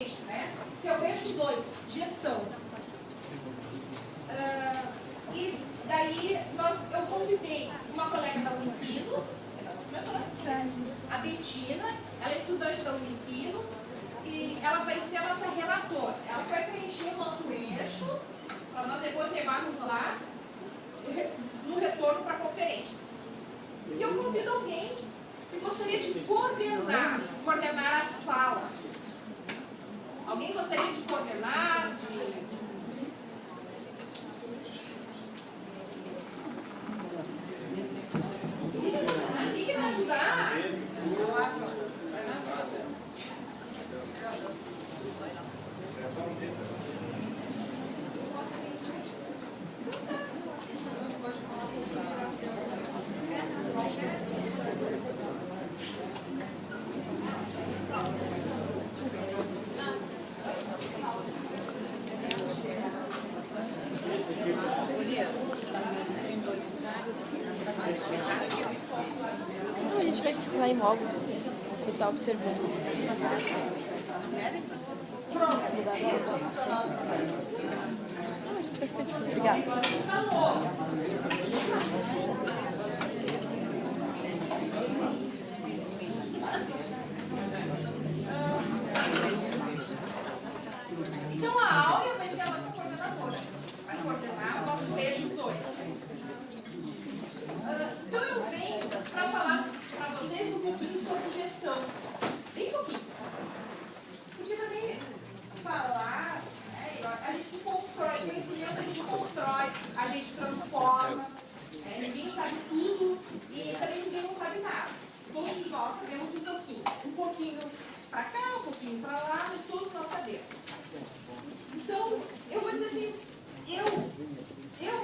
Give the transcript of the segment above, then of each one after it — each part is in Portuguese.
né? Que é o eixo 2, gestão. E daí eu convidei uma colega da Unicinos, a Betina, ela é estudante da Unicinos e ela vai ser a nossa relatora. Ela vai preencher o nosso eixo para nós depois levarmos lá no retorno para a conferência. E eu convido alguém que gostaria de coordenar as falas. Alguém gostaria de coordenar, Quem quer me ajudar? Não, a gente vai lá em logo. Você está observando. Pronto. Não, a gente vai ficar aqui. Obrigada. Então a Áurea vai ser a nossa coordenadora. Vai coordenar o nosso eixo 2. Então eu venho para falar para vocês um pouquinho sobre gestão. Bem pouquinho. Porque também falar, a gente se constrói, conhecimento a gente constrói, a gente transforma. Ninguém sabe tudo e também ninguém não sabe nada. Todos nós sabemos um pouquinho. Um pouquinho para cá, um pouquinho para lá, mas todos nós sabemos. Então, eu vou dizer assim,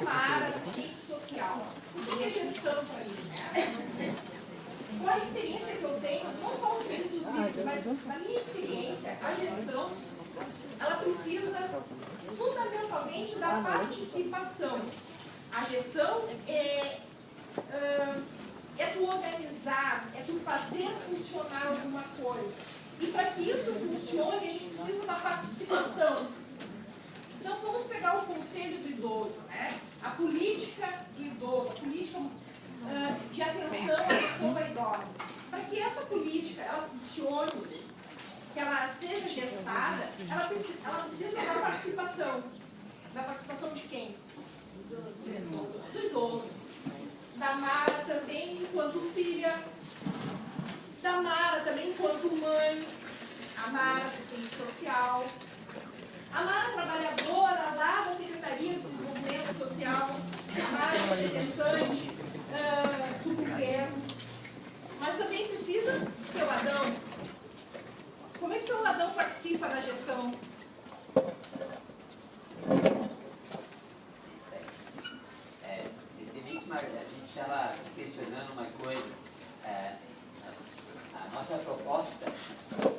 uma área assistente social, o que é gestão para mim? Né? Com a experiência que eu tenho, não só no período dos livros, mas na minha experiência, a gestão, ela precisa fundamentalmente da participação. A gestão é tu organizar, é tu fazer funcionar alguma coisa. E para que isso funcione, a gente precisa da participação. Então, vamos pegar o conselho do idoso, né? A política do idoso, a política de atenção à pessoa idosa. Para que essa política ela funcione, que ela seja gestada, ela precisa da participação. Da participação de quem? Do idoso. Da Mara também, enquanto filha. Da Mara também, enquanto mãe. A Mara, assistente social. A Mara, trabalhadora lá da Secretaria de Desenvolvimento Social. A Mara, representante do governo. Mas também precisa do seu Adão. Como é que o seu Adão participa da gestão? A gente estava se questionando uma coisa. A nossa proposta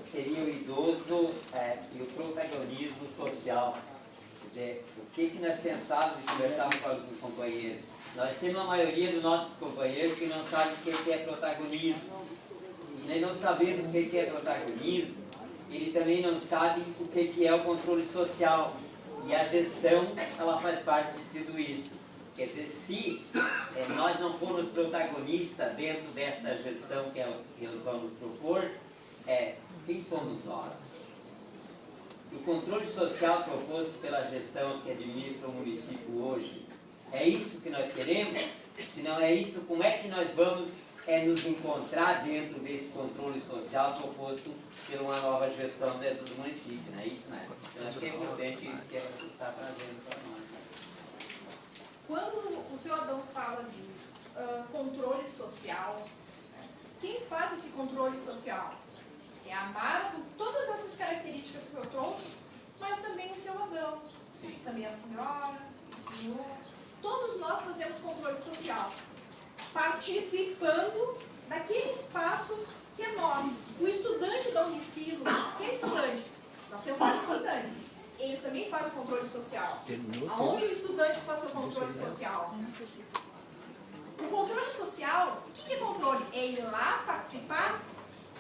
seria o idoso e o protagonismo social. O que nós pensávamos e conversávamos com os companheiros? Nós temos a maioria dos nossos companheiros que não sabem o que é protagonismo. E nem não sabendo o que é protagonismo, ele também não sabe o que é o controle social. E a gestão, ela faz parte de tudo isso. Quer dizer, se nós não formos protagonistas dentro desta gestão que nós vamos propor, quem somos nós? O controle social proposto pela gestão que administra o município hoje, é isso que nós queremos? Se não é isso, como é que nós vamos nos encontrar dentro desse controle social proposto por uma nova gestão dentro do município? Não é isso, né? Eu acho que é importante isso que você está trazendo para nós. Quando o senhor Adão fala de controle social, quem faz esse controle social? É a Mara, com todas essas características que eu trouxe, mas também o seu Adão, Sim. Também a senhora, o senhor. Todos nós fazemos controle social, participando daquele espaço que é nosso. O estudante da Unicinos, quem é estudante? Nós temos vários estudantes. Eles também fazem controle social. Aonde o estudante faz seu controle social? O controle social, o que é controle? É ir lá participar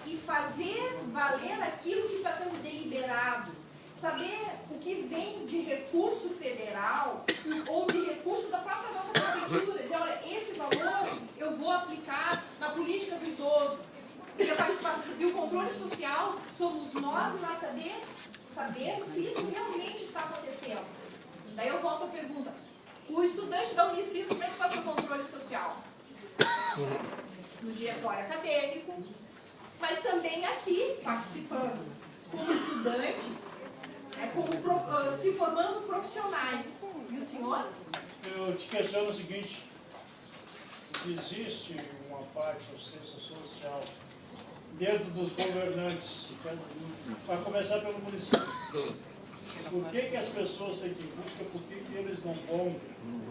e fazer valer aquilo que está sendo deliberado. Saber o que vem de recurso federal ou de recurso da própria nossa prefeitura. Dizer, olha, esse valor eu vou aplicar na política do idoso. E a participação e o controle social somos nós lá sabermos se isso realmente está acontecendo. Daí eu volto à pergunta. O estudante da Unicinos, como é que faz o controle social? No diretório acadêmico, mas também aqui, participando como estudantes, se formando profissionais. E o senhor? Eu te questiono o seguinte, se existe uma parte da assistência social dentro dos governantes, para começar pelo município, por que as pessoas têm que ir em busca, por que eles não vão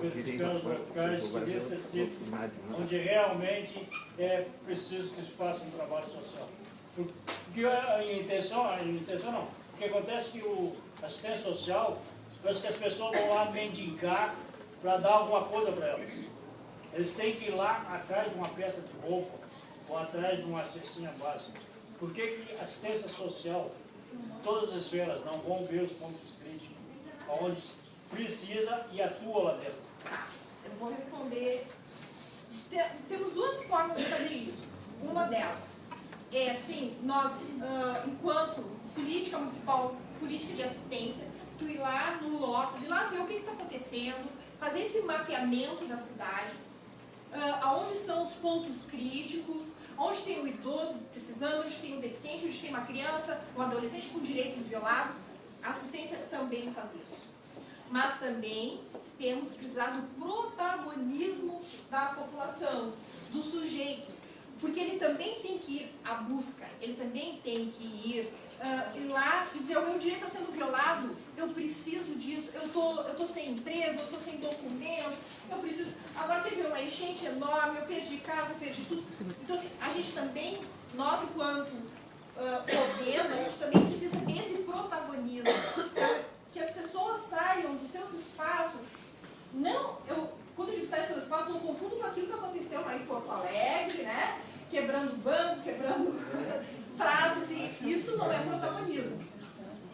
verificar os locais que necessitam, onde realmente é preciso que se faça um trabalho social? Porque a intenção não. O que acontece é que o assistente social, parece que as pessoas vão lá mendigar para dar alguma coisa para elas. Eles têm que ir lá atrás de uma peça de roupa ou atrás de uma cestinha básica. Por que a assistência social, todas as esferas, não vão ver os pontos críticos, onde precisa e atua lá dentro? Tá, eu vou responder. Temos duas formas de fazer isso. Uma delas é, assim, nós, enquanto política municipal, política de assistência, tu ir lá no locus, ir lá ver o que está acontecendo, fazer esse mapeamento da cidade, aonde estão os pontos críticos, onde tem o idoso precisando, onde tem o deficiente, onde tem uma criança, um adolescente com direitos violados. A assistência também faz isso. Mas também temos que precisar do protagonismo da população, dos sujeitos, porque ele também tem que ir à busca, ele também tem que ir lá e dizer, o meu direito está sendo violado, eu preciso disso, eu tô sem emprego, eu estou sem documento, eu preciso, agora teve uma enchente enorme, eu perdi casa, perdi tudo. Então assim, a gente também, nós enquanto governo, a gente também precisa desse protagonismo, que as pessoas saiam dos seus espaços. Não, quando eu digo sair dos seus espaços, não confundo com aquilo que aconteceu lá em Porto Alegre, né? Quebrando banco, quebrando praças, isso não é protagonismo.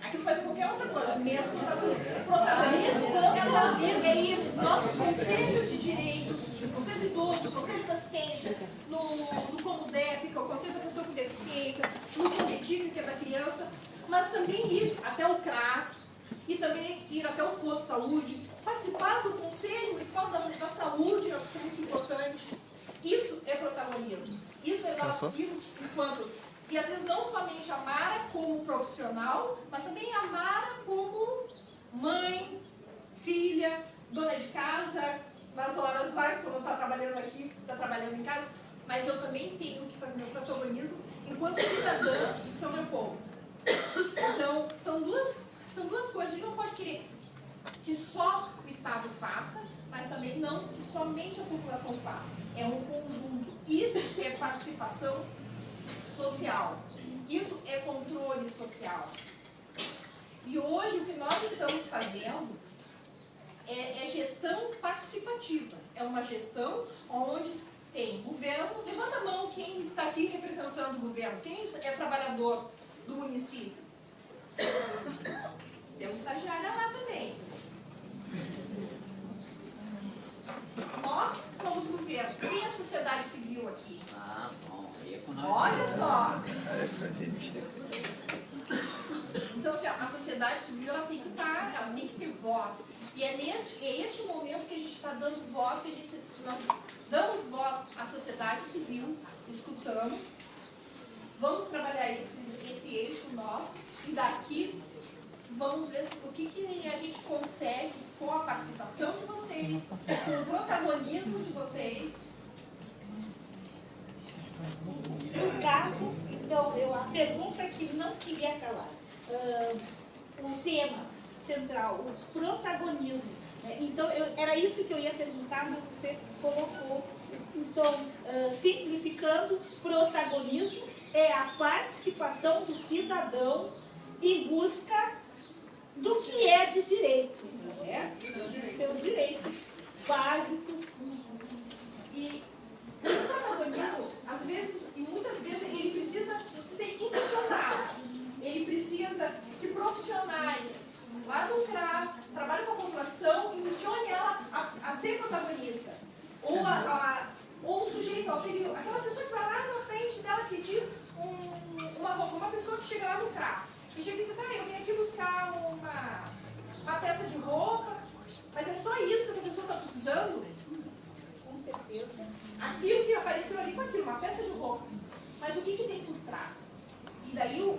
Aquilo pode ser qualquer outra coisa, mesmo protagonismo é ir nossos conselhos de direitos, o Conselho do Idoso, o Conselho da Assistência, no Comudep, que é o Conselho da Pessoa com Deficiência, no Diabetic, que é da criança, mas também ir até o CRAS e também ir até o posto de saúde, participar do Conselho Municipal da Saúde, que é muito importante. Isso é protagonismo. Isso é nós irmos enquanto... E às vezes não somente a Mara como profissional, mas também a Mara como mãe, filha, dona de casa, nas horas vagas, quando está trabalhando aqui, está trabalhando em casa, mas eu também tenho que fazer meu protagonismo enquanto cidadã de São Leopoldo. Então, são duas coisas. A gente não pode querer que só o Estado faça, mas também não que somente a população faça. É um conjunto. Isso é participação social. Isso é controle social. E hoje o que nós estamos fazendo é gestão participativa. É uma gestão onde tem governo. Levanta a mão quem está aqui representando o governo. Quem é trabalhador do município? Temos estagiária lá também. Nós somos governo. Quem é a sociedade civil aqui? Ah, bom, aí é com nós. Olha só! Então, assim, a sociedade civil ela tem que ter voz. E é este momento que a gente está dando voz, nós damos voz à sociedade civil, escutamos. Vamos trabalhar esse eixo nosso e daqui vamos ver o que a gente consegue com a participação de vocês, com o protagonismo de vocês. No caso, então, a pergunta que não queria calar, o tema central, o protagonismo. Então, era isso que eu ia perguntar, mas você colocou. Então, simplificando, protagonismo é a participação do cidadão em busca do que é de direitos, né? Dos seus direitos básicos. E o protagonismo, às vezes, e muitas vezes, ele precisa ser impulsionado. Ele precisa que profissionais lá do CRAS trabalhem com a população e impulsionem ela a ser protagonista. Ou o sujeito, aquela pessoa que vai lá na frente dela pedir uma roupa, uma pessoa que chega lá no CRAS e chega e diz assim, eu vim aqui buscar uma peça de roupa, mas é só isso que essa pessoa está precisando? Com certeza. Aquilo que apareceu ali foi aquilo, uma peça de roupa. Mas o que tem por trás? E daí o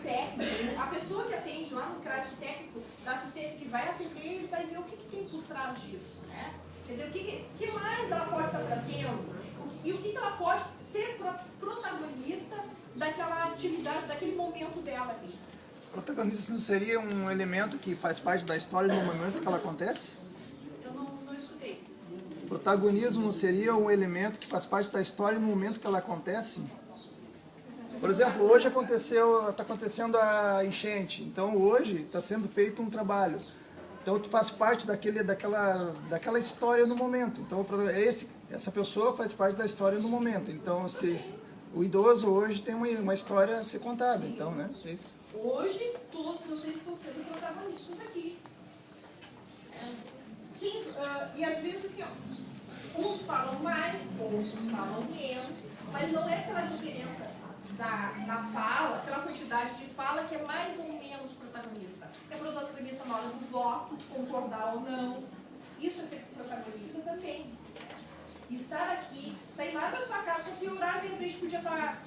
técnico, a pessoa que atende lá no CRAS, o técnico da assistência que vai atender, ele vai ver o que tem por trás disso, né? Quer dizer, o que mais ela pode estar trazendo e o que ela pode ser protagonista daquela atividade, daquele momento dela ali. Protagonista não seria um elemento que faz parte da história no momento que ela acontece? Eu não escutei. Protagonismo não seria um elemento que faz parte da história no momento que ela acontece? Por exemplo, hoje está acontecendo a enchente, então hoje está sendo feito um trabalho. Então tu faz parte daquela história no momento. Então essa pessoa faz parte da história no momento. Então o idoso hoje tem uma história a ser contada. Então, né? É isso. Hoje todos vocês estão sendo protagonistas aqui. E às vezes assim, uns falam mais, outros falam menos, mas não é aquela diferença da fala, aquela quantidade de fala que é mais ou menos protagonista. É protagonista na hora do voto, concordar ou não. Isso é ser protagonista também. Estar aqui, sair lá da sua casa, para se orar, de repente podia estar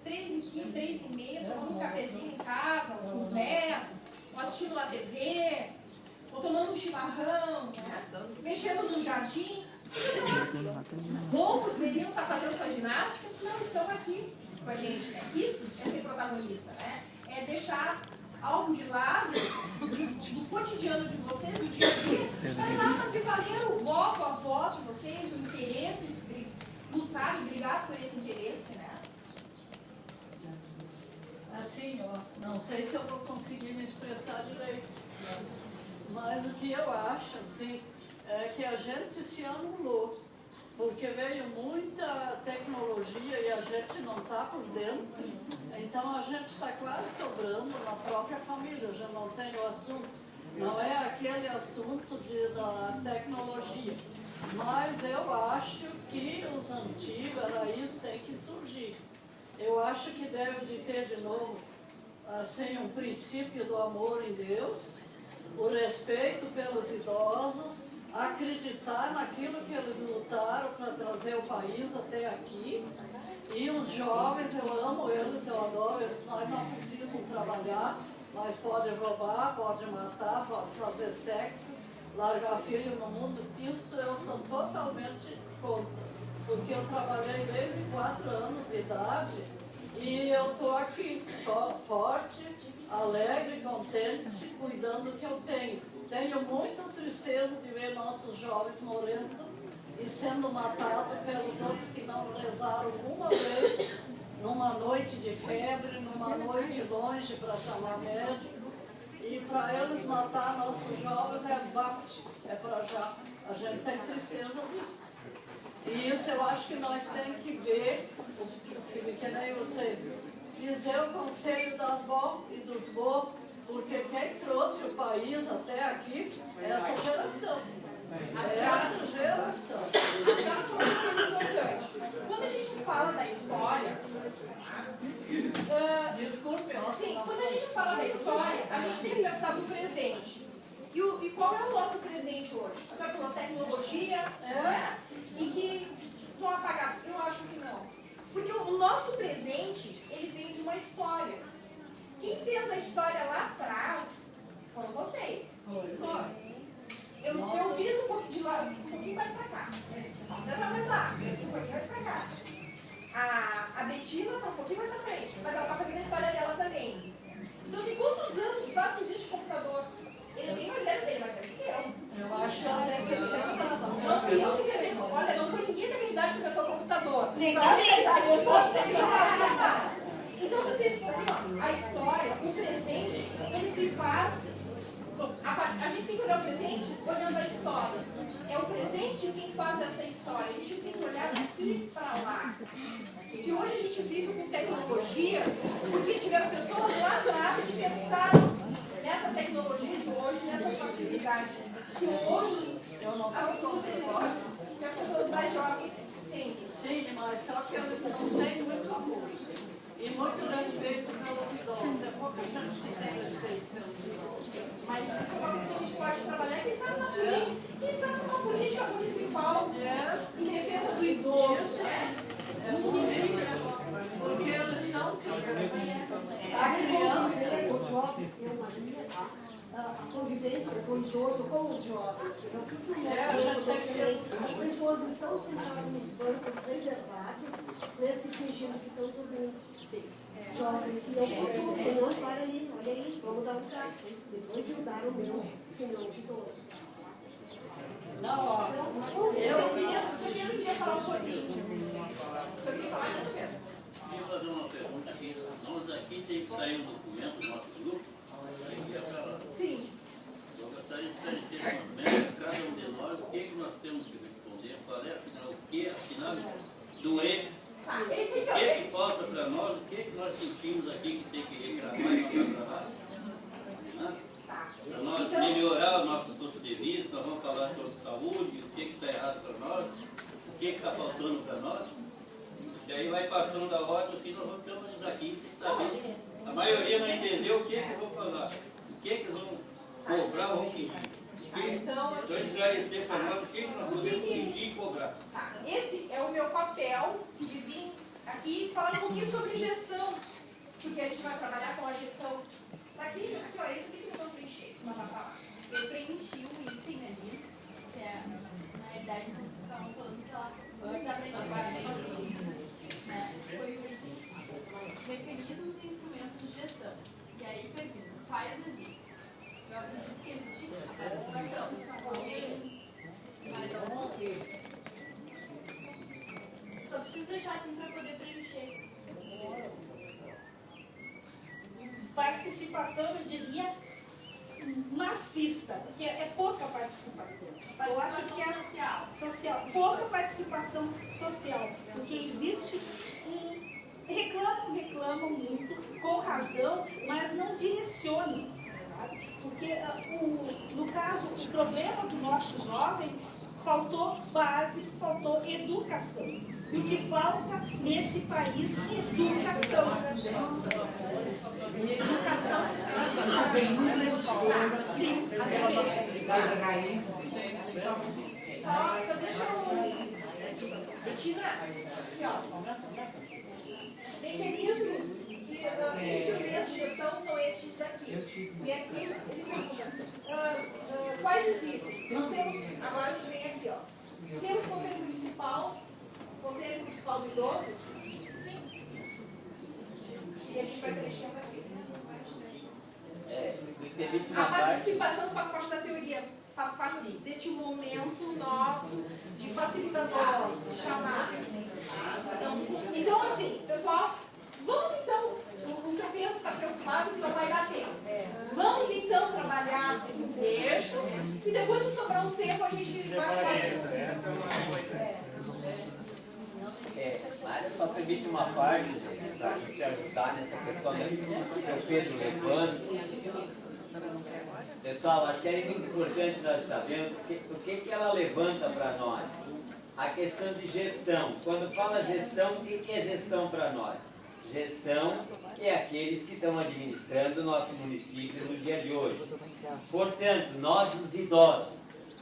13h15, 13h30, tomando um cafezinho em casa, com os netos, ou assistindo uma TV, ou tomando um chimarrão, né? Mexendo no jardim. Como deveriam estar fazendo sua ginástica? Não, estão aqui com a gente, né? Isso é ser protagonista, né? É deixar algo de lado do cotidiano de vocês, do dia a dia, para ir lá fazer valer o voto, a voz de vocês, o interesse, lutar e brigar por esse interesse, né? Assim, ó, não sei se eu vou conseguir me expressar direito, mas o que eu acho, assim, é que a gente se anulou, porque veio muita tecnologia e a gente não está por dentro, então a gente está quase sobrando na própria família, já não tem o assunto, não é aquele assunto da tecnologia, mas eu acho que os antigos, era isso, tem que surgir. Eu acho que deve de ter de novo, assim, um princípio do amor em Deus, o respeito pelos idosos, acreditar naquilo que eles lutaram para trazer o país até aqui. E os jovens, eu amo eles, eu adoro eles, mas não precisam trabalhar, mas pode roubar, pode matar, pode fazer sexo, largar filho no mundo. Isso eu sou totalmente contra, porque eu trabalhei desde 4 anos de idade e eu estou aqui, só forte, alegre, contente, cuidando do que eu tenho. Tenho muita tristeza de ver nossos jovens morrendo e sendo matados pelos outros que não rezaram uma vez, numa noite de febre, numa noite longe para chamar médico. E para eles matar nossos jovens é bate, é para já. A gente tem tristeza disso. E isso eu acho que nós temos que ver, que nem vocês, dizer o conselho das vó e dos vô, porque quem trouxe o país até aqui é essa geração. Essa geração. A senhora falou uma coisa importante. Quando a gente fala da história, Desculpe, sim, quando a gente fala da história, a gente tem que pensar no presente. E qual é o nosso presente hoje? A senhora falou tecnologia, né? E que estão apagados. Eu acho que não. Porque o nosso presente, ele vem de uma história. Quem fez a história lá atrás foram vocês. Eu fiz um pouquinho de lá, um pouquinho mais pra cá. Não tá mais lá, um pouquinho mais pra cá. A Betina está um pouquinho mais pra frente, mas ela está fazendo a história dela também. Então, assim, quantos anos faz que existe computador? Ele é bem mais velho dele, mais velho que eu. Eu acho que ela tem 60 anos. Não fui eu que inventei. Olha, não foi ninguém da minha idade que inventou o computador. Nem da minha idade de vocês, eu acho. Então, você, assim, ó, a história, o presente, ele se faz. A gente gente tem que olhar o presente olhando a história. É o presente quem faz essa história. A gente tem que olhar daqui para lá. Se hoje a gente vive com tecnologias, porque tiveram pessoas lá atrás que pensaram nessa tecnologia de hoje, nessa facilidade. Que hoje as pessoas mais jovens têm. Sim, mas só que eles não têm muito amor. E muito respeito pelos idosos. É pouca gente que tem respeito pelos idosos. Mas isso é uma coisa que a gente pode trabalhar, quem sabe na política, municipal em defesa do idoso. É muito, porque eles são a criança. O jovem tem uma linha, a convivência do idoso com os jovens. As pessoas estão sentadas nos bancos reservados, fingindo que estão dormindo. Jovens, e eu conto, não, para aí, olha aí, vamos dar um trato. Depois eu dar o meu, que não de idoso. Não, ó. Você queria falar um pouquinho? Você queria falar dessa mesmo? Eu queria fazer uma pergunta aqui. Nós aqui tem que sair um documento do nosso grupo. Sim. Eu gostaria de esclarecer mais ou menos cada um de nós o que nós temos que responder, qual é, afinal, o que, afinal, doer. O que falta para nós, o que nós sentimos aqui que tem que reclamar e passar para lá. Para nós melhorar o nosso custo de vida, nós vamos falar sobre saúde, o que está errado para nós, o que está faltando para nós. E aí vai passando a hora, assim nós vamos terminar aqui sem saber. A maioria não entendeu o que eu vou falar, o que vão cobrar ou pedir. Então, esclarecer para nós o que nós podemos pedir e cobrar. Esse é o meu papel de vir aqui falar um pouquinho sobre gestão, porque a gente vai trabalhar com a gestão. Está aqui, ó, é isso que eu vou preencher. Eu preenchi um item ali, que é, na realidade, como vocês estavam falando, que ela antes da frente foi o item mecanismos e instrumentos de gestão. E aí pergunto, quais existem? Eu acredito que existe a participação. Alguém? Mais algum? Só preciso deixar assim para poder preencher. Participação, eu diria, maciça, porque é pouca participação. Eu acho que é social, pouca participação social, porque existe reclamam muito, com razão, mas não direcionam. Porque, no caso, o problema do nosso jovem, faltou base, faltou educação. E o que falta nesse país é educação. E educação se trata bem na escola. Sim. Só deixa eu... Betina, aqui ó. Mecanismos e instrumentos de gestão são estes daqui. E aqui ele pergunta, quais existem? Nós temos, agora a gente vem aqui, ó. Temos Conselho Municipal do Idoso. E a gente vai preenchendo aqui. A participação faz parte da teoria, faz parte deste momento nosso de facilitador, de chamar. Então, assim, pessoal, vamos então, o seu Pedro está preocupado que não vai dar tempo. Vamos então trabalhar os eixos e depois, se sobrar um tempo, a gente vai fazer. Mário, só permite uma parte para a gente ajudar nessa questão que o seu Pedro levanta. Pessoal, acho que é muito importante nós sabermos o que ela levanta para nós. A questão de gestão. Quando fala gestão, o que é gestão para nós? Gestão é aqueles que estão administrando o nosso município no dia de hoje. Portanto, nós, os idosos,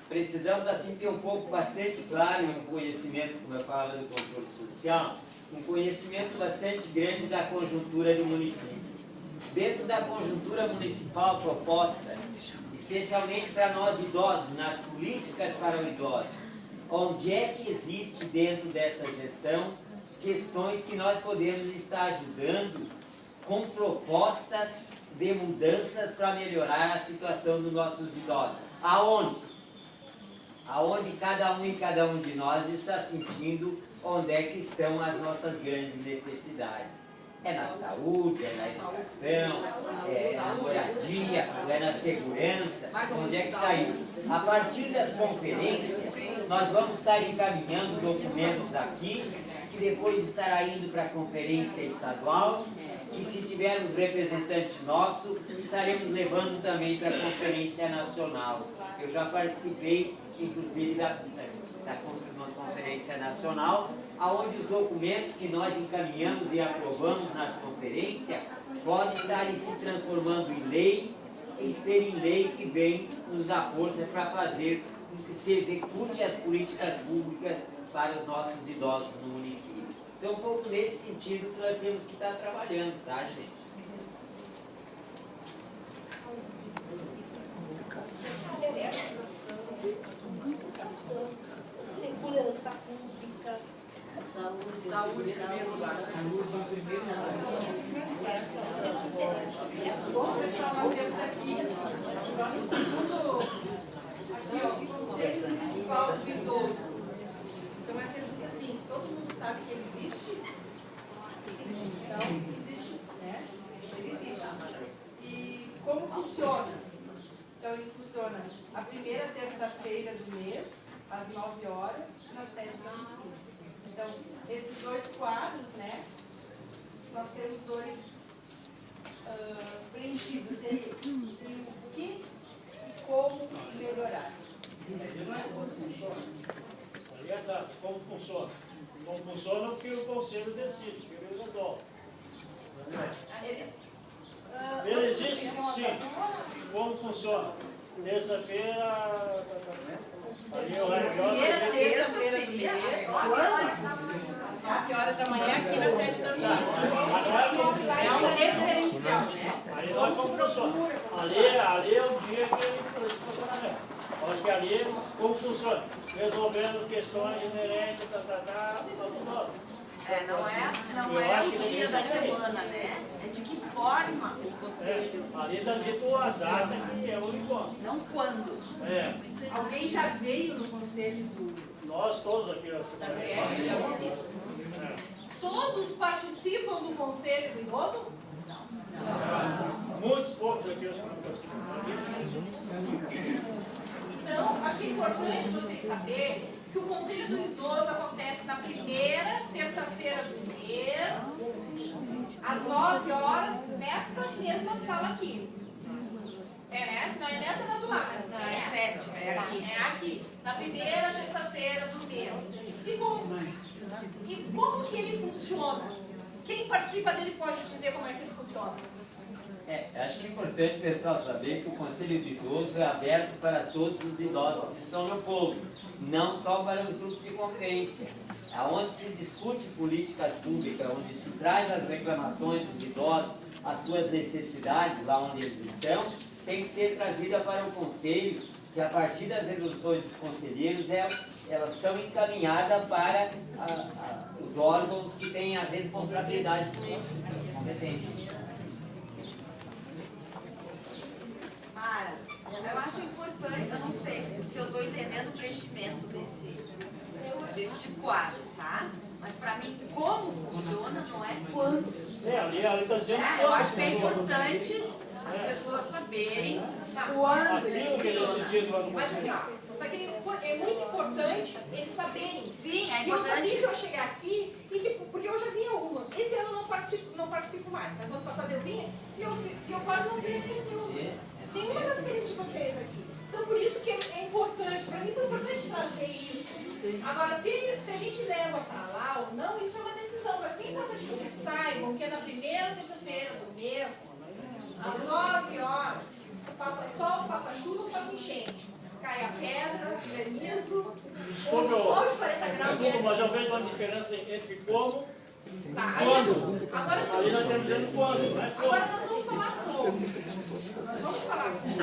precisamos assim ter um pouco bastante claro, um conhecimento, como eu falo do controle social, um conhecimento bastante grande da conjuntura do município. Dentro da conjuntura municipal proposta, especialmente para nós idosos, nas políticas para o idoso, onde é que existe dentro dessa gestão questões que nós podemos estar ajudando com propostas de mudanças para melhorar a situação dos nossos idosos. Aonde? Aonde cada um e cada um de nós está sentindo onde é que estão as nossas grandes necessidades. É na saúde, é na educação, é na moradia, é na segurança. Onde é que está isso? A partir das conferências, nós vamos estar encaminhando documentos aqui, que depois estará indo para a conferência estadual, e se tivermos representante nosso, estaremos levando também para a conferência nacional. Eu já participei, inclusive, da conferência nacional, onde os documentos que nós encaminhamos e aprovamos na conferência podem estar se transformando em lei, e serem lei que vem nos dar força para fazer com que se execute as políticas públicas para os nossos idosos no município. Então, um pouco nesse sentido que nós temos que estar trabalhando, tá, gente? Segurança pública. Saúde em primeiro lugar. Bom, pessoal, nós temos aqui o nosso segundo conselho municipal do idoso. Então, é a pergunta assim, todo mundo sabe que ele existe? Então, existe, né? Ele existe. E como funciona? Então, ele funciona a primeira terça-feira do mês, às 9 horas, na sede do município. Então, esses dois quadros, né, nós temos dois preenchidos. Ele tem o que e como melhorar. Aí é dado. Como funciona? Como funciona porque o conselho decide, que ele resolve. Ele existe? Sim. Como funciona? Terça-feira. Primeira terça-feira do mês, 9 horas da manhã, aqui na sede do município. É um referencial, né? Aí nós como funciona. Ali é o dia que ele funciona. Acho que ali, como funciona? Resolvendo questões inerentes, Não é o dia da semana, né? É de que forma o conselho. Ali está dito a data que é o encontro. Não quando. É. Alguém já veio no conselho do... Nós todos aqui, acho que da sede? Todos participam do conselho do idoso? Não. Muitos poucos aqui, acho que não participam. Então, acho que é importante vocês saberem que o Conselho do Idoso acontece na primeira terça-feira do mês, às 9 horas, nesta mesma sala aqui. É nessa? Não é nessa, não é do lado. Não, é 7, é aqui. É aqui, na primeira terça-feira do mês. E como que ele funciona? Quem participa dele pode dizer como é que ele funciona? Acho que é importante o pessoal saber que o Conselho do Idoso é aberto para todos os idosos de São Leopoldo, não só para os grupos de conferência. Onde se discute políticas públicas, onde se traz as reclamações dos idosos, as suas necessidades, lá onde eles estão, tem que ser trazida para o Conselho, que a partir das resoluções dos conselheiros, elas são encaminhadas para os órgãos que têm a responsabilidade por isso, competente. Mara, eu acho importante, eu não sei se eu estou entendendo o preenchimento deste quadro, tá? Mas para mim, como funciona não é quando. Ali está dizendo quando. Eu acho que é importante as pessoas saberem quando ele funciona. Mas assim, ó, só que é muito importante eles saberem. Sim, é E eu importante. sabia que eu ia chegar aqui, porque eu já vinha uma. Esse ano eu não participo mais, mas no ano passado eu vinha e eu quase não vi nenhuma das frentes de vocês aqui. Então por isso que é importante, para mim foi importante trazer isso. Agora, se a gente leva para lá ou não, isso é uma decisão. Mas quem importa que vocês saibam que é na primeira terça-feira do mês, às 9 horas, faça sol, faça chuva, faça enchente. Cai a pedra, granizo, Desculpa, ou sol de 40 graus. desculpa, mas eu vejo uma diferença entre como e Tá, quando. agora Ali nós estamos dizendo quando, não é quando. Agora nós vamos falar como. Nós vamos falar como.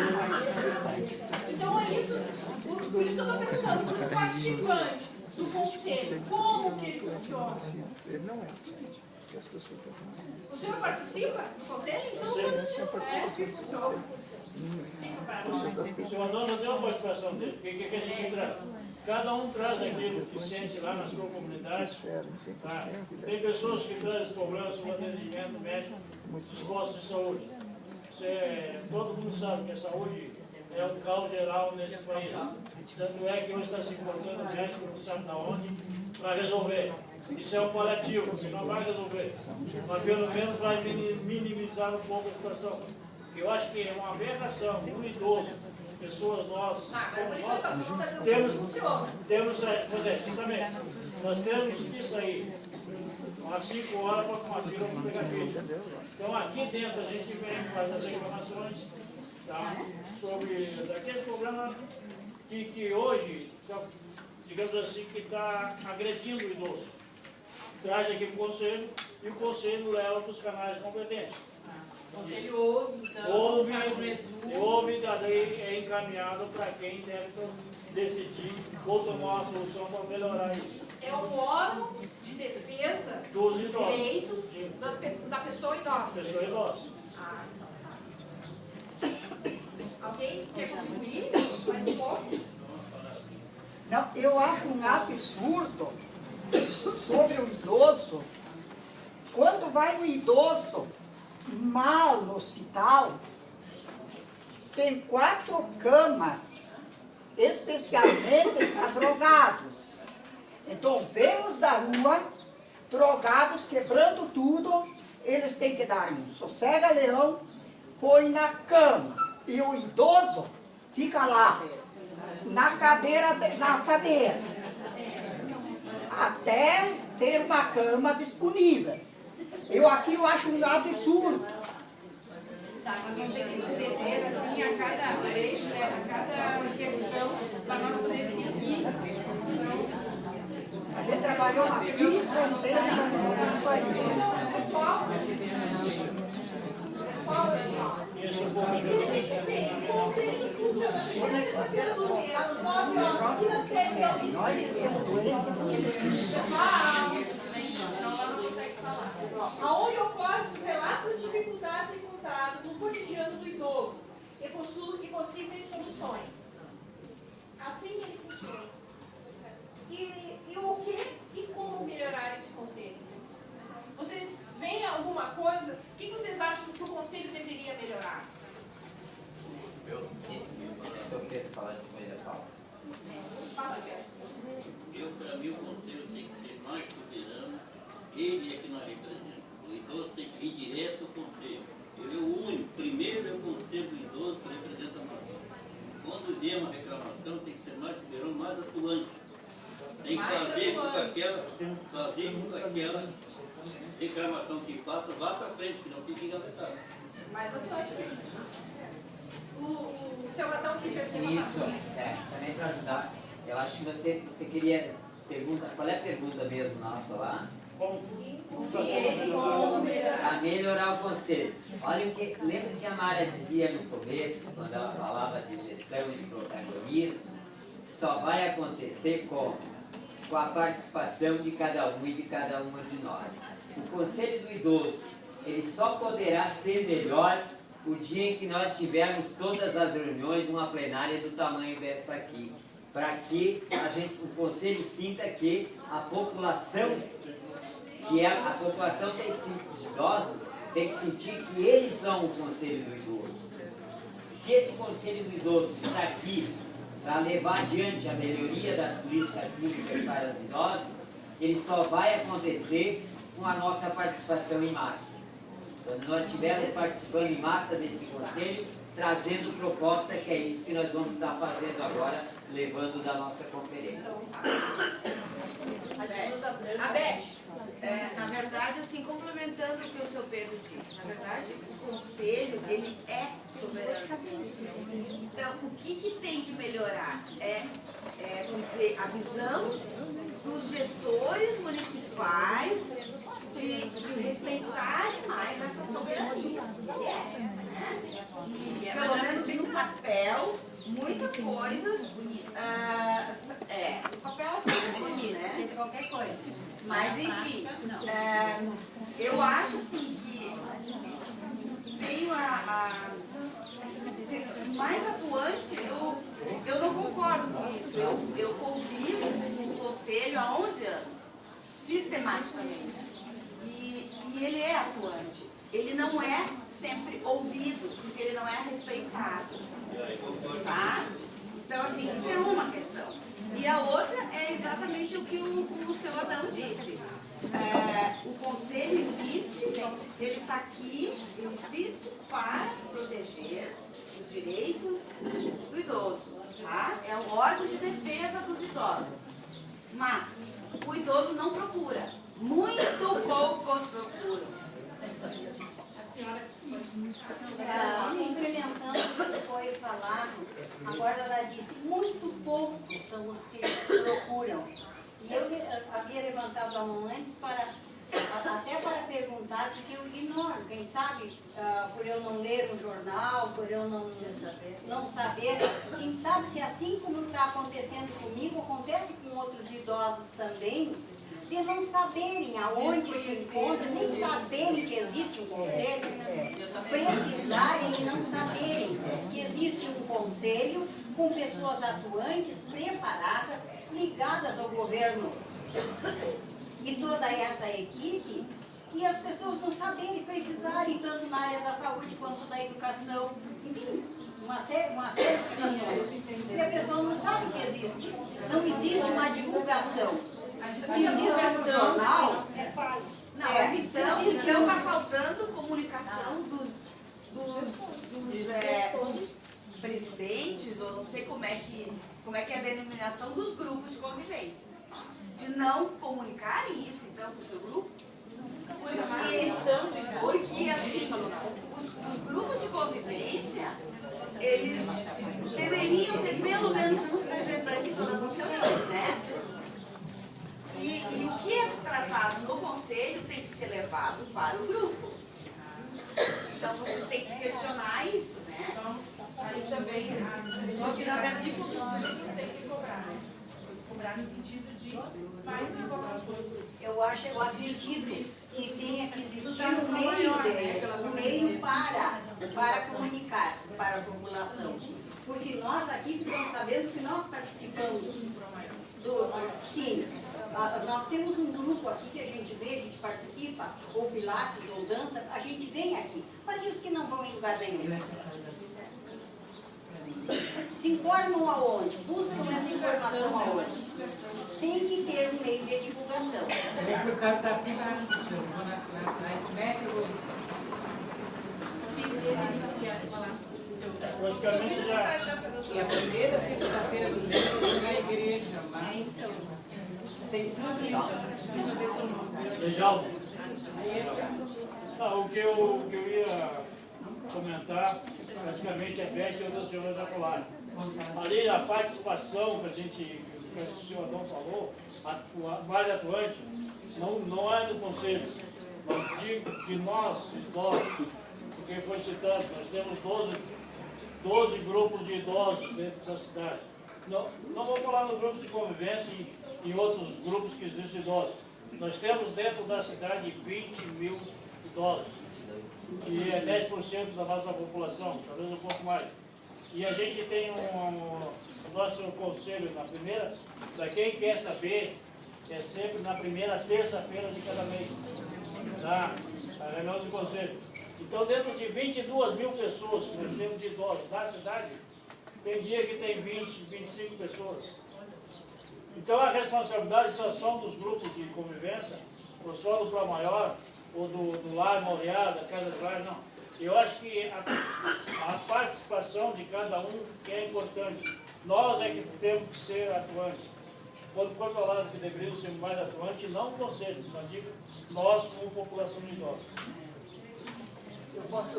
Então é isso, por isso que eu estou perguntando para os participantes do conselho, como que ele funciona? Ele não é. Porque as pessoas estão... O senhor participa do conselho? Então o senhor não como que funciona. O senhor Adão tem uma participação dele. O que a gente traz? Cada um traz aquilo que sente lá na sua comunidade. Tá? Tem pessoas que trazem problemas sobre atendimento médico dos postos de saúde. Todo mundo sabe que a saúde é um caos geral nesse país. Tanto é que hoje está se importando médico, não sabe de onde, para resolver. Isso é um paliativo, que não vai resolver. Mas pelo menos vai minimizar um pouco a situação. Eu acho que é uma aberração, um idoso, pessoas nós, como nós nós temos que sair às 5 horas para uma fila para pegar filho. Então aqui dentro a gente vem faz as reclamações, tá, sobre aqueles problemas que hoje, digamos assim, que está agredindo o idoso. Traz aqui para o conselho e o conselho leva para os canais competentes. O conselho ouve, então, ouve, daí é encaminhado para quem deve decidir ou tomar uma solução para melhorar isso. É um órgão de defesa dos direitos da pessoa idosa. Pessoa idosa. Ah, tá. Alguém quer contribuir mais um pouco? Não, eu acho um absurdo sobre o idoso. Quando vai o idoso mal no hospital, tem 4 camas, especialmente para drogados. Então, vem os da rua, drogados, quebrando tudo, eles têm que dar um sossega-leão, põe na cama. E o idoso fica lá, na cadeira, até ter uma cama disponível. Eu acho um absurdo. Tá, nós vamos ter que defender assim a cada eixo, né, a cada questão, para nós poder seguir. A gente trabalhou aqui, isso aí. Pessoal, a gente tem um conselho funcionando na terça-feira do mês, às 9 horas, aqui na sede da Unicef. Aonde ocorrem os relatos das dificuldades encontradas no cotidiano do idoso e possíveis soluções. Assim ele funciona. E o que e como melhorar esse conselho? Vocês veem alguma coisa? O que vocês acham que o conselho deveria melhorar? Se eu quero falar de coisa, fala. Passa, Para mim, o conselho tem que ser mais soberano. Ele é que nós representamos. O idoso tem que ir direto ao conselho. Ele é o único. Primeiro é o conselho do idoso que representa nós. Quando vier uma reclamação, tem que ser mais soberano, mais atuante. Tem que fazer com aquela reclamação que passa, vá para frente, senão fica engavetado. Mais atuante mesmo. O seu Adão que tinha aqui. Isso, também para ajudar. Eu acho que você queria pergunta. Qual é a pergunta mesmo nossa lá? Como para melhorar o conselho. Olha o que. Lembra que a Mara dizia no começo, quando ela falava de gestão e de protagonismo, só vai acontecer com a participação de cada um e de cada uma de nós. O conselho do idoso, ele só poderá ser melhor o dia em que nós tivermos todas as reuniões numa plenária do tamanho dessa aqui, para que o conselho sinta que a população, a população dos idosos, tem que sentir que eles são o conselho do idoso. Se esse conselho do idoso está aqui para levar adiante a melhoria das políticas públicas para os idosos, ele só vai acontecer com a nossa participação em massa. Quando nós estivermos participando em massa desse conselho, trazendo proposta, que é isso que nós vamos estar fazendo agora, levando da nossa conferência. A Beth, na verdade, assim, complementando o que o seu Pedro disse, na verdade, o conselho, ele é soberano. Então, o que tem que melhorar? Vamos dizer, a visão dos gestores municipais de respeitarem mais essa soberania. E pelo menos no papel, muitas coisas. O papel é sempre bonito, né? Entre qualquer coisa. Mas, enfim, eu acho assim que veio a ser mais atuante isso. Eu convivo com o conselho há 11 anos, sistematicamente. E ele é atuante. Ele não é sempre ouvido, porque ele não é respeitado. Tá? Então, assim, isso é uma questão. E a outra é exatamente o que o seu Adão disse. O conselho existe, ele está aqui, ele existe para proteger os direitos do idoso. Tá? É um órgão de defesa dos idosos. Mas o idoso não procura. Muito poucos procuram. A senhora Complementando o que foi falado, agora ela disse, muito poucos são os que procuram. E eu havia levantado a mão antes até para perguntar, porque eu ignoro, quem sabe, por eu não ler um jornal, por eu não saber, quem sabe se assim como está acontecendo comigo, acontece com outros idosos também, de não saberem aonde se encontra, nem saberem que existe um conselho, precisarem e não saberem que existe um conselho com pessoas atuantes, preparadas, ligadas ao governo e toda essa equipe, e as pessoas não saberem, precisarem, tanto na área da saúde quanto da educação, enfim, uma série de questões. E a pessoa não sabe que existe. Não existe uma divulgação. Se existe no jornal, é falho. Não, mas então está faltando comunicação dos presidentes, ou não sei como é que é a denominação dos grupos de convivência. De não comunicar isso, então, para o seu grupo. Porque assim, os grupos de convivência, eles deveriam ter pelo menos um representante em todas as reuniões, né? E o que é tratado no conselho tem que ser levado para o grupo. Então vocês têm que questionar isso, né? Então, aí também as pessoas têm que cobrar, né? Cobrar no sentido de mais informações. eu acredito que tenha que existir um meio para comunicar para a população. Porque nós aqui ficamos sabendo que nós participamos sim, nós temos um grupo aqui que a gente vê, a gente participa, ou pilates, ou dança, a gente vem aqui. Mas e os que não vão em lugar nenhum? Se informam aonde? Buscam essa informação aonde? Tem que ter um meio de divulgação. É por causa da privada, na internet ou... Praticamente já. E a primeira sexta-feira do mês na igreja, mas tem tudo isso. Legal. O que eu ia comentar, praticamente é bem que o senhor já falaram. Ali a participação que o senhor Adão falou, mais atuante, não é do conselho, mas de nós, idosos, porque foi citado, nós temos 12 grupos de idosos dentro da cidade. Não vou falar nos grupos de convivência e em outros grupos que existem idosos. Nós temos dentro da cidade 20 mil idosos, que é 10% da nossa população, talvez um pouco mais. E a gente tem o nosso conselho na primeira, para quem quer saber, é sempre na primeira terça-feira de cada mês, tá? A reunião do conselho. Então, dentro de 22 mil pessoas que nós temos de idosos na cidade, tem dia que tem 20, 25 pessoas. Então, a responsabilidade só são dos grupos de convivência, ou só do Pro Maior, ou do Lar Moriá, da Casa de Lar, não. Eu acho que a participação de cada um é importante. Nós é que temos que ser atuantes. Quando foi falado que deveríamos ser mais atuantes, não o conselho, mas digo nós como população de idosos. Eu posso...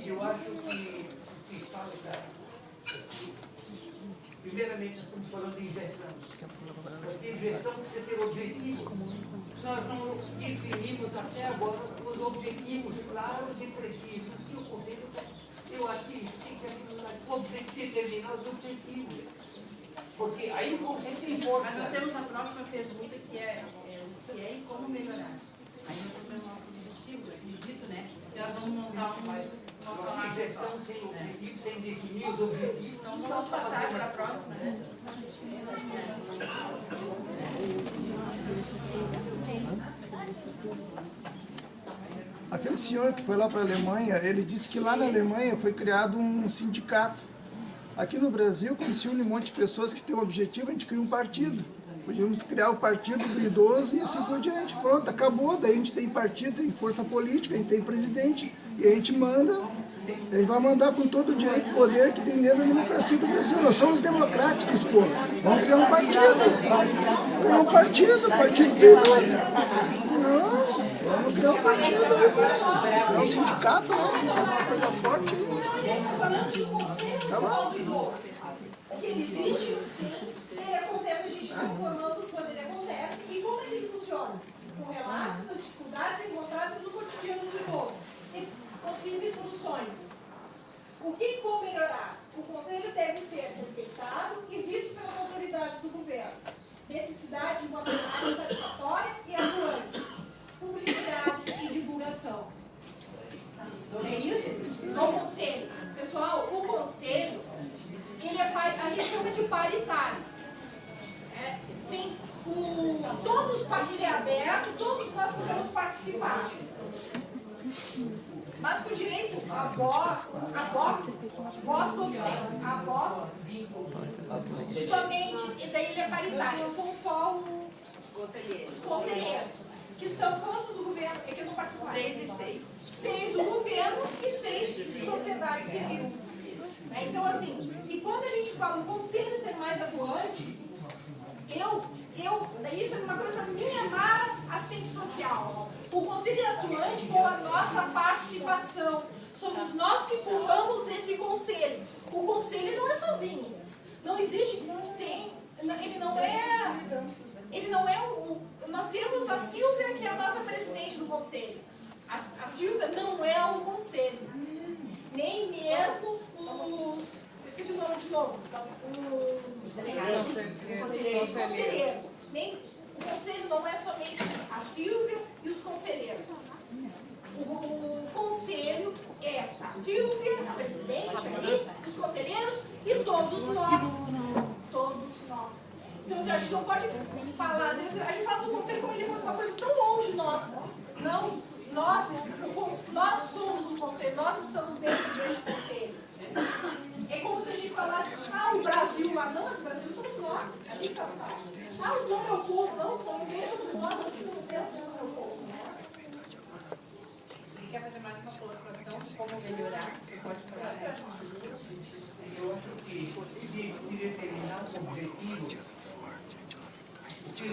Eu acho que falta... Primeiramente, nós estamos falando de injeção. Porque injeção precisa ter objetivo. Nós não definimos até agora os objetivos claros e precisos. E o Conselho, eu acho que isso tem que determinar os objetivos. Porque aí o Conselho tem força. Mas nós temos a próxima pergunta que é e como melhorar. Aí nós temos o nosso objetivo, acredito, né? Que nós vamos montar uma direção, sem objetivo, sem definir os objetivos. Então vamos passar para a próxima, né? Aquele senhor que foi lá para a Alemanha, ele disse que lá na Alemanha foi criado um sindicato. Aqui no Brasil, como se une um monte de pessoas que têm um objetivo, a gente cria um partido. Podíamos criar o partido do idoso e assim por diante. Pronto, acabou. Daí a gente tem partido, tem força política, a gente tem presidente. E a gente manda, a gente vai mandar com todo o direito e poder que tem dentro da democracia do Brasil. Nós somos democráticos, pô. Vamos criar um partido. Criar um partido do idoso. Não. Vamos criar um partido, criar um sindicato, né? Fazer uma coisa forte. Então a gente está falando do Conselho Municipal do Idoso. Que ele existe, sim, ele acontece, a gente está informando quando ele acontece e como ele funciona. Com relatos das dificuldades encontradas no cotidiano do idoso e possíveis soluções. O que e como melhorar? O Conselho deve ser respeitado e visto pelas autoridades do governo. Necessidade de uma atividade satisfatória e atuante. Publicidade e divulgação. É isso? O conselho. Pessoal, o conselho, ele é, a gente chama de paritário. Tem ele é aberto, todos nós podemos participar. Mas com direito a voto todos temos, a voto, somente, e daí ele é paritário, são só os conselheiros. Que são quantos do governo? É que eu não participo. 6 e 6. 6 do governo e 6 de sociedade civil. Então, assim, e quando a gente fala o conselho ser mais atuante, daí isso é uma coisa minha, Mara, assistente social. O conselho é atuante com a nossa participação. Somos nós que empurramos esse conselho. O conselho não é sozinho. Não existe, ele não é nós temos a Silvia, que é a nossa presidente do conselho. A Silvia não é um conselho. Nem mesmo os... Esqueci o nome de novo. Os conselheiros. O conselho não é somente a Silvia e os conselheiros. O conselho é a Silvia, a presidente, ali, os conselheiros e todos nós. Todos nós. Então, assim, a gente não pode falar, às vezes, a gente fala do conselho como ele fosse uma coisa tão longe nossa. Não, nós somos o conselho, nós estamos dentro desse conselho. É como se a gente falasse, o Brasil lá, não, o Brasil somos nós, a gente faz parte. O São Meu Povo, não, o São Meu Povo somos nós estamos dentro do São Meu Povo. Você quer fazer mais uma colocação? Como melhorar? Você pode falar. Eu acho que se determinar um objetivo, o que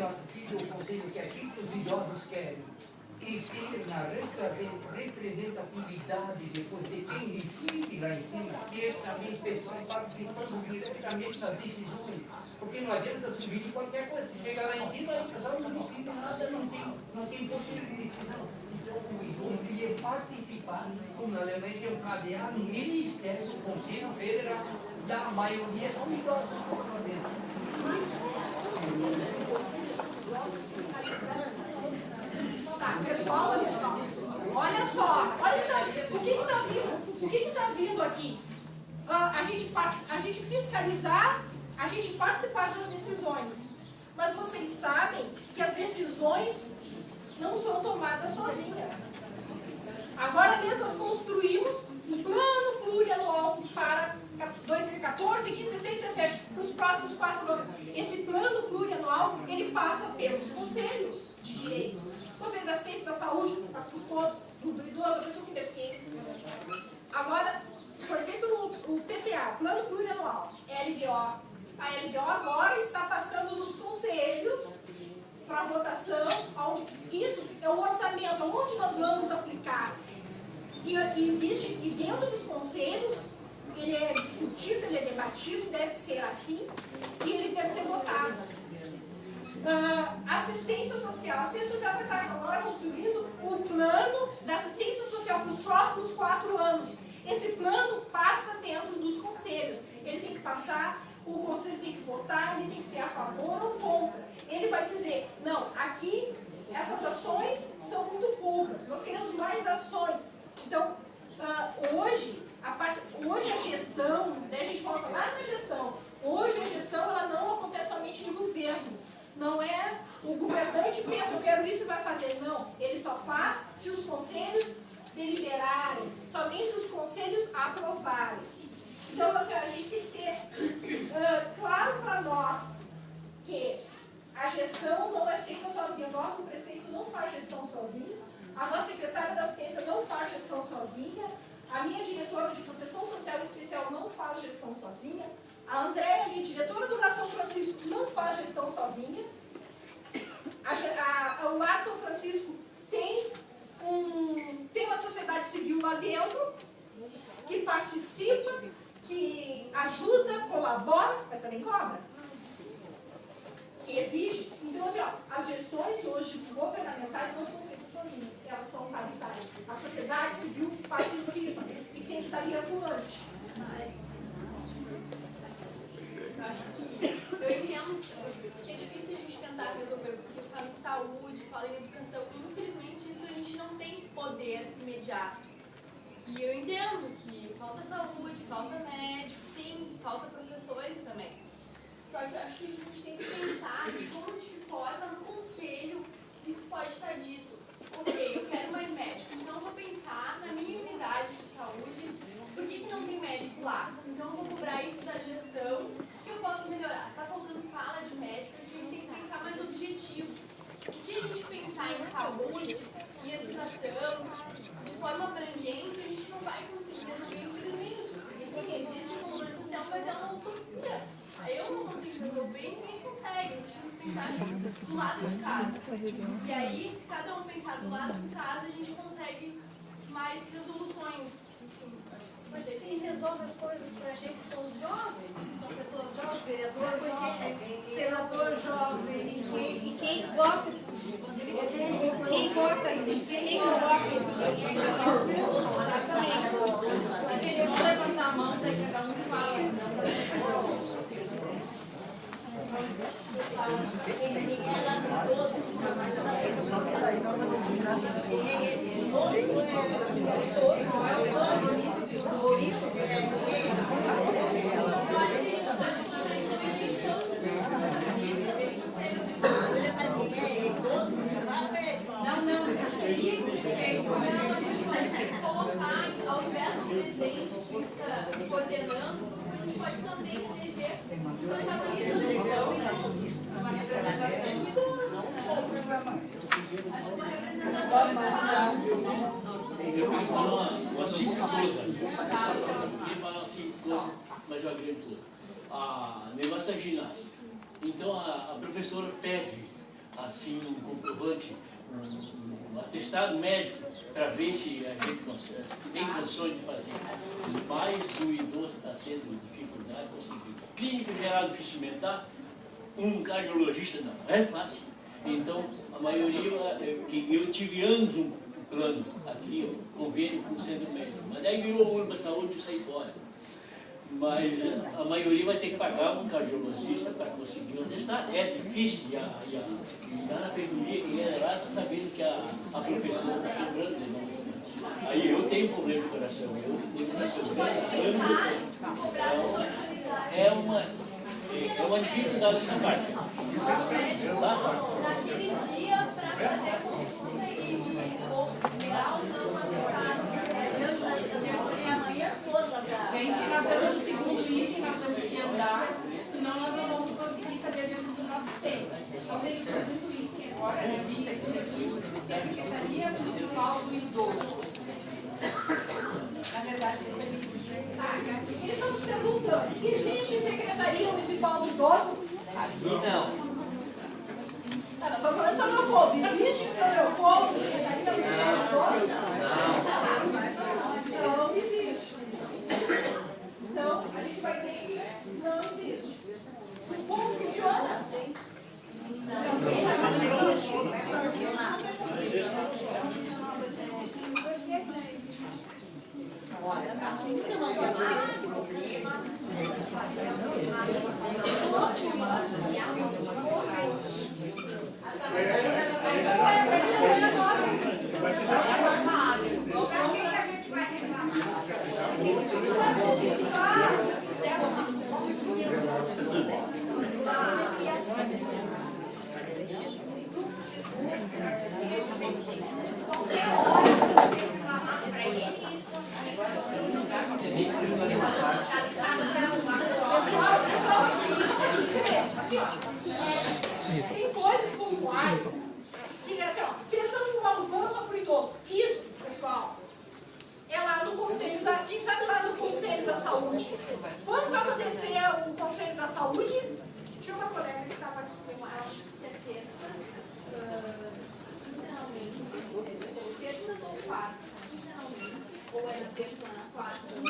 o Conselho quer, o que os idosos querem, e ter na representatividade depois de quem decide lá em cima, ter também pessoas participando diretamente das decisões, porque não adianta subir de qualquer coisa, se chegar lá em cima, o pessoal não decide nada, não tem poder de decisão. Então o idoso queria participar, como na Alemanha tem um cadeado, no Ministério do Conselho Federal, da maioria são idosos lá dentro. Tá, pessoal, assim, olha só, o que está vindo aqui? A gente fiscalizar, a gente participar das decisões. Mas vocês sabem que as decisões não são tomadas sozinhas. Agora mesmo nós construímos um plano plurianual para 2014, 15, 16, 17, para os próximos 4 anos. Esse plano plurianual, ele passa pelos conselhos de direitos. Conselho da Assistência da Saúde, passa por todos, do idoso, da pessoa com deficiência. Agora, foi feito o PPA, Plano Plurianual, LDO. A LDO agora está passando nos conselhos para votação. Isso é o orçamento, onde nós vamos aplicar. E dentro dos conselhos, ele é discutido, ele é debatido, deve ser assim, e ele deve ser votado. Assistência social. A assistência social vai estar agora construindo o plano da assistência social para os próximos 4 anos. Esse plano passa dentro dos conselhos. Ele tem que passar, o conselho tem que votar, ele tem que ser a favor ou contra. Ele vai dizer, não, aqui essas ações são muito poucas, nós queremos mais ações. Então, hoje, a parte fazer. Não, ele só faz se os conselhos deliberarem, somente se os conselhos aprovarem. Então, assim, a gente tem que ter claro para nós que a gestão não é feita sozinha. O nosso prefeito não faz gestão sozinho, a nossa secretária da assistência não faz gestão sozinha, a minha diretora de proteção social especial não faz gestão sozinha, a Andréia, minha diretora do Lar São Francisco, não faz gestão sozinha, o Lar São Francisco tem uma sociedade civil lá dentro, que participa, que ajuda, colabora, mas também cobra, que exige. Então, assim, ó, as gestões hoje governamentais não são feitas sozinhas, elas são paritárias. A sociedade civil participa e tem que estar ali atuante. Eu acho que eu entendo que é difícil a gente tentar resolver, porque fala em saúde, fala em educação, e infelizmente isso a gente não tem poder imediato. E eu entendo que falta saúde, falta médico, sim, falta professores também. Só que eu acho que a gente tem que pensar de como, de que forma, no conselho, isso pode estar dito. Ok, eu quero mais médico, então eu vou pensar na minha unidade de saúde, por que não tem médico lá? Então eu vou cobrar isso da gestão, que eu posso melhorar. Está faltando sala de médico, a gente tem que pensar mais objetivo. E se a gente pensar em saúde, em educação, de forma abrangente, a gente não vai conseguir resolver, infelizmente. E sim, existe um valor social, mas é uma utopia. Eu não consigo resolver e ninguém consegue. A gente tem que pensar do lado de casa. E aí, se cada um pensar do lado de casa, a gente consegue mais resoluções. Mas quem resolve as coisas pra gente são os jovens, são pessoas jovens, vereador jovem, senador jovem, E quem vota? Quem vota isso? Quem a gente não levanta a mão, daí cada um fala. Colocar, ao invés do presidente ficar coordenando, a gente pode também eleger protagonistas da gestão e uma representação do idoso. Acho que uma representação eu queria falar uma simples coisa. Eu queria falar uma simples coisa, mas uma grande coisa. O negócio da ginástica. Então a professora pede assim um comprovante, um atestado médico para ver se a gente tem condições de fazer. Mas o idoso está sendo dificuldade conseguir. Clínica geral dificilmente dá, um cardiologista não é fácil. Então a maioria, eu tive anos um plano aqui, convênio com o centro médico, mas aí virou o Urba Saúde e saí fora. Mas a maioria vai ter que pagar um cardiologista para conseguir um atestado. É difícil, e lá na feitoria, quem é lá está sabendo que a professora está cobrando de novo. Aí eu tenho problema de coração, eu tenho coração é uma dificuldade dessa parte. naquele dia para fazer a consulta e pegar os atestados. Gente, nós estamos no segundo item, nós temos que andar, senão nós não vamos conseguir fazer dentro do nosso tempo. Então, tem o segundo item agora, esse aqui, é a Secretaria Municipal do Idoso. Na verdade, eles estão nos perguntando, existe Secretaria Municipal do Idoso? Não. Nós estamos falando em São Leopoldo. Existe em São Leopoldo Secretaria Municipal do Idoso? Não existe. Então, a gente vai dizer que não existe. Como funciona? Pessoal, isso mesmo, assim, ó, tem coisas pontuais que, assim, ó, questão de um aluno só pro idoso. Isso, pessoal, é lá no conselho da, quem sabe lá no conselho da saúde. Quando vai acontecer o conselho da saúde? Tinha uma colega que estava aqui, eu acho que é terças, quinzenalmente, terças ou quartas, quinzenalmente, ou é na terça ou na quarta, no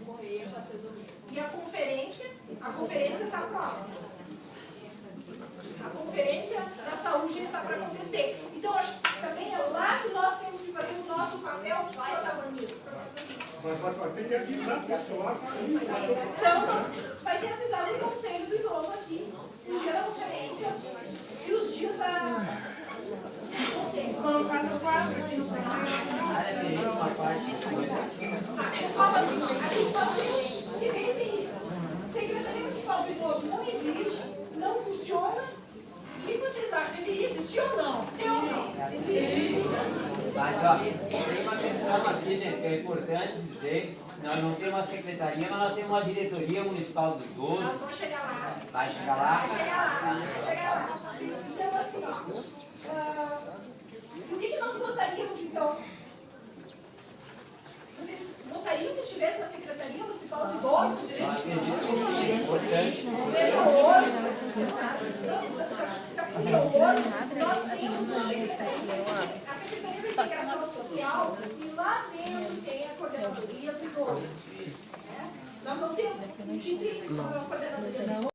correio, para tesouraria. E a conferência está próxima. A conferência da saúde está para acontecer. Então, acho que também é lá que nós temos que fazer o nosso papel de protagonismo. Mas tem que avisar o pessoal. Então, vai ser avisado o conselho do idoso aqui, o dia da conferência e os dias da conselho. Colocar no quadro aqui no Pessoal, assim, a gente pode que ver se Secretaria Municipal do Idoso não existe, não funciona. O que vocês acham? Deveria existir ou não? Sim ou não? Mas, ó, tem uma questão aqui, gente, que é importante dizer. Nós não temos uma secretaria, mas nós temos uma diretoria municipal do idoso. Nós vamos chegar lá. Vai chegar lá? Vai chegar lá, vai chegar lá. Então, assim, ó, o que nós gostaríamos, então? Vocês gostariam que tivesse uma Secretaria Municipal do Idoso? Eu acredito que sim, é importante. Nós temos uma secretaria, a Secretaria de Integração Social, e lá dentro tem a coordenadoria do idoso. Nós não temos, a coordenadoria do idoso.